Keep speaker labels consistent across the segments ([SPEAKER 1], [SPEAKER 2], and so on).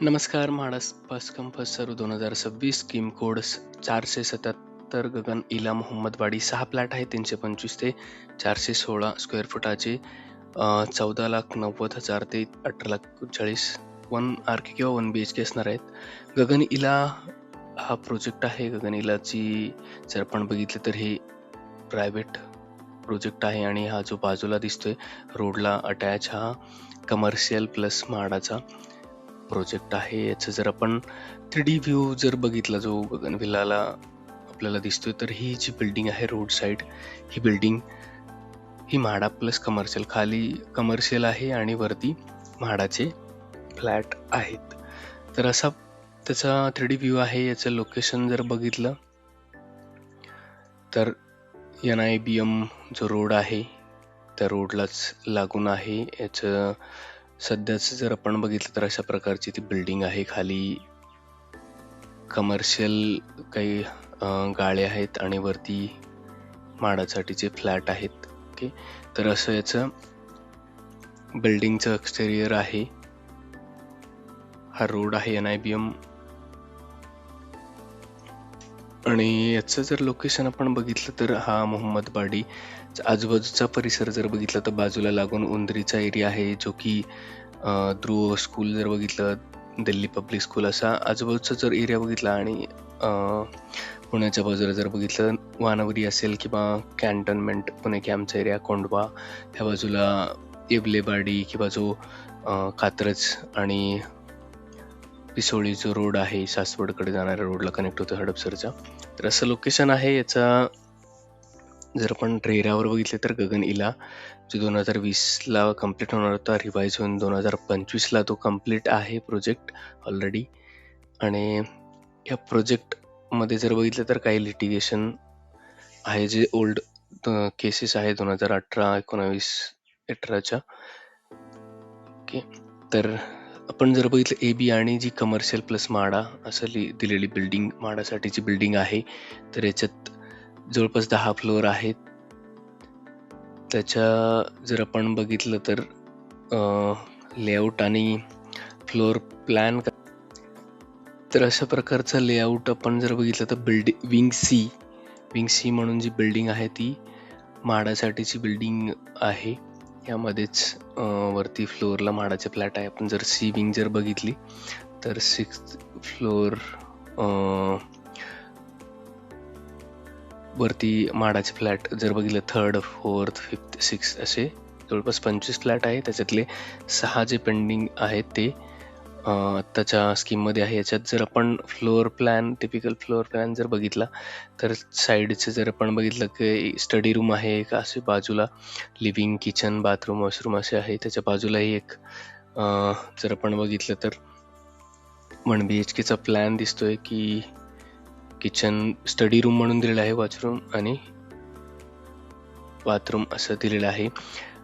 [SPEAKER 1] नमस्कार. म्हाडा बस कंपस सर्व 2026 scheme code 477 गगन इला मोहम्मदवाडी 6 flat आहे. 325 ते 416 स्क्वेअर फुटाचे 14,90,000 ते 18,40,000 1 आरके किंवा 1 BHK असणार आहेत. गगन इला हा प्रोजेक्ट आहे. गगन इलाची जर आपण बघितलं तर हे प्रायव्हेट प्रोजेक्ट आहे आणि हा जो बाजूला दिसतोय रोडला अटॅच हा कमर्शियल प्लस म्हाडाचा प्रोजेक्ट आहे. याचं जर आपण 3D व्ह्यू जर बघितला जो गगन विलाला आपल्याला दिसतोय तर ही जी बिल्डिंग आहे रोड साइड ही बिल्डिंग ही म्हाडा प्लस कमर्शियल, खाली कमर्शियल आहे आणि वरती म्हाडाचे फ्लॅट आहेत. तर असा त्याचा 3D व्ह्यू आहे. याचं लोकेशन जर बघितलं तर NIBM जो रोड आहे त्या रोडलाच लागून आहे. याचं सध्याच जर आपण बघितलं तर अशा प्रकारची ती बिल्डिंग आहे. खाली कमर्शियल काही गाळे आहेत आणि वरती म्हाडासाठीचे फ्लॅट आहेत. ओके, तर असं याचं बिल्डिंगचं एक्सटेरियर आहे. हा रोड आहे NIBM आणि याचं जर लोकेशन आपण बघितलं तर हा मोहम्मदवाडी आजूबाजूचा परिसर जर बघितला तर बाजूला लागून उंदरीचा एरिया आहे जो की ध्रुव स्कूल जर बघितलं, दिल्ली पब्लिक स्कूल, असा आजूबाजूचा जर एरिया बघितला आणि पुण्याच्या बाजूला जर बघितलं वानवरी असेल किंवा कॅन्टोन्मेंट पुणे कॅम्पचा एरिया, कोंडवा ह्या बाजूला येवलेवाडी किंवा जो कात्रज आणि पिसोळी जो रोड आहे सासवडकडे जाणाऱ्या रोडला कनेक्ट होतो हडपसरचा, तर असं लोकेशन आहे. याचा जर आपण रेरावर बघितले तर गगन इला जो 2020ला कम्प्लीट होणार होता, रिवाईज होऊन 2025ला तो कम्प्लीट आहे प्रोजेक्ट ऑलरेडी. आणि या प्रोजेक्टमध्ये जर बघितलं तर काही लिटिगेशन आहे, जे ओल्ड केसेस आहे 2018-19-18च्या. ओके, तर आपण जर बघितलं AB आणि जी कमर्शियल प्लस म्हाडा असं दिलेली बिल्डिंग म्हाडासाठीची बिल्डिंग आहे, तर याच्यात जवळपास 10 फ्लोअर आहेत. त्याच्या जर आपण बघितलं तर लेआउट आणि फ्लोअर प्लॅन, तर अशा प्रकारचा लेआउट आपण जर बघितलं तर विंग सी म्हणून जी बिल्डिंग आहे ती म्हाडासाठीची बिल्डिंग आहे. यामध्येच वरती फ्लोअरला म्हाडाचे फ्लॅट आहे. आपण जर सी विंग जर बघितली तर 6th फ्लोअर वरती म्हाडाचे फ्लॅट जर बघितलं 3rd, 4th, 5th, 6th असे जवळपास 25 फ्लॅट आहे. त्याच्यातले 6 जे पेंडिंग आहेत ते आत्ताच्या स्कीममध्ये आहे. याच्यात जर आपण floor plan, typical floor plan जर बघितला तर साईडचे जर आपण बघितलं की स्टडी रूम आहे एक, असे बाजूला लिव्हिंग, किचन, बाथरूम, वॉशरूम असे आहे. त्याच्या बाजूलाही एक जर आपण बघितलं तर 1 BHKचा प्लॅन दिसतोय की किचन, स्टडी रूम म्हणून दिलेलं आहे, वॉशरूम आणि बाथरूम असं दिलेलं आहे.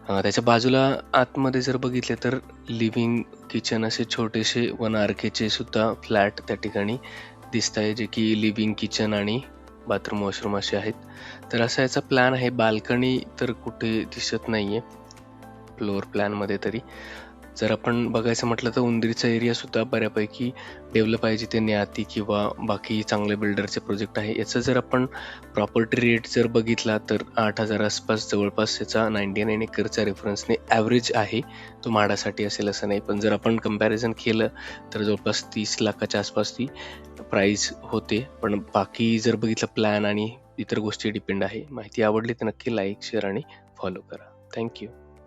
[SPEAKER 1] त्याच्या बाजूला आतमध्ये जर बघितले तर लिव्हिंग, किचन असे छोटेसे 1 RKचे सुद्धा फ्लॅट त्या ठिकाणी दिसत आहे, जे की लिव्हिंग, किचन आणि बाथरूम, वॉशरूम असे आहेत. तर असा याचा प्लॅन आहे. बाल्कनी तर कुठे दिसत नाहीये फ्लोअर प्लॅनमध्ये. तरी जर आपण बघायचं म्हटलं तर उंदरीचा एरिया सुद्धा बऱ्यापैकी डेव्हलप आहे, जिथे न्याती किंवा बाकी चांगले बिल्डरचे प्रोजेक्ट आहे. याचं जर आपण प्रॉपर्टी रेट जर बघितला तर 8,000 आसपास जवळपास याचा 99 एकरच्या रेफरन्सने ॲव्हरेज आहे. तो म्हाडासाठी असेल असं नाही, पण जर आपण कम्पॅरिझन केलं तर जवळपास 30 लाखाच्या आसपास ती प्राईस होते. पण बाकी जर बघितलं प्लॅन आणि इतर गोष्टी डिपेंड आहे. माहिती आवडली तर नक्की लाईक, शेअर आणि फॉलो करा. थँक्यू.